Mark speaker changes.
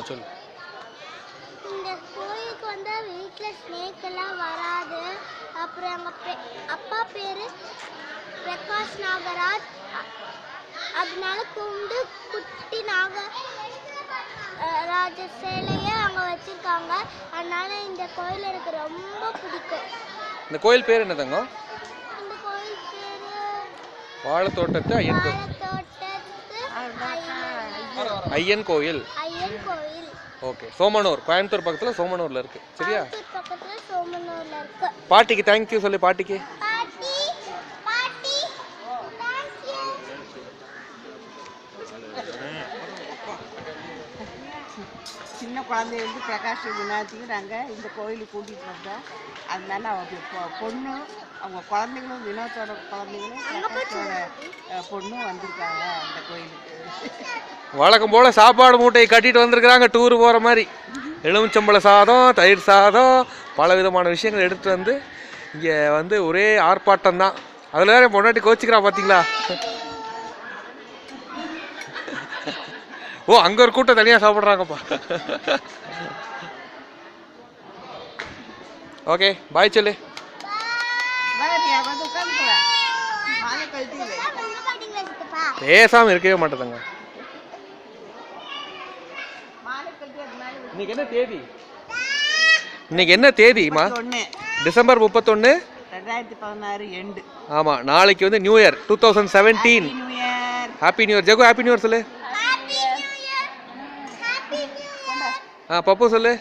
Speaker 1: சொல்லு.
Speaker 2: இந்த கோயிலுக்கு வந்தா வீட்டில் ஸ்னேக் எல்லாம் வராது. அப்புறம் எங்கள் அப்பா பேர் பிரகாஷ் நாகராஜ். அதனால கும்பிட்டு குட்டி நாகராஜ சிலையை அங்கே வச்சுருக்காங்க. அதனால இந்த கோயில் எனக்கு ரொம்ப பிடிக்கும்.
Speaker 1: இந்த கோயில் பேர் என்ன தங்கம்?
Speaker 2: இந்த கோயில் பேர்
Speaker 1: வாழைத்தோட்டத்து ஐயன் கோயில். ஐயன் கோயில்.
Speaker 2: ஐயன் கோயில்.
Speaker 1: ஓகே. சோமனூர், கோயம்புத்தூர் பக்கத்துல சோமனூர்ல இருக்கு. சரியா?
Speaker 2: பக்கத்துல சோமனூர்ல இருக்கு.
Speaker 1: பாட்டிக்கு தேங்க்யூ சொல்லு. பாட்டிக்கு
Speaker 2: பாட்டி பாட்டி தேங்க்யூ.
Speaker 3: சின்ன குழந்தைய வந்து பிரகாஷ் குணாத்தையும் நாங்கள் இந்த கோயிலுக்கு கூட்டிகிட்டு வந்தோம். அதனால அவங்க பொண்ணு, அவங்க குழந்தைங்களும், வினோத்தோட குழந்தைங்களும், பிரகாஷோட பொண்ணும் வந்திருக்காங்க அந்த கோயிலுக்கு.
Speaker 1: வழக்கம் போல சாப்பாடு மூட்டையை கட்டிட்டு வந்திருக்கிறாங்க டூர் போகிற மாதிரி. எலுமிச்சம்பழ சாதம், தயிர் சாதம், பல விதமான விஷயங்கள் எடுத்துகிட்டு வந்து இங்கே வந்து ஒரே ஆர்ப்பாட்டம் தான். அதில் வேற பொண்டாட்டி கோச்சிக்கிறா பார்த்தீங்களா? ஓ, அங்கே ஒரு கூட்டம் தனியாக சாப்பிட்றாங்கப்பா. ஓகே, பாய் சொல்லு. பேசாமல் இருக்கவே மாட்டேங்க. இன்னைக்கு என்ன தேதி? இன்னைக்கு என்ன தேதிமா? December 31,
Speaker 3: 2016 end.
Speaker 1: ஆமாம், நாளைக்கு வந்து new year 2017. Happy new year. Jagu happy new year சொல்லு. பப்பு சொல்லு.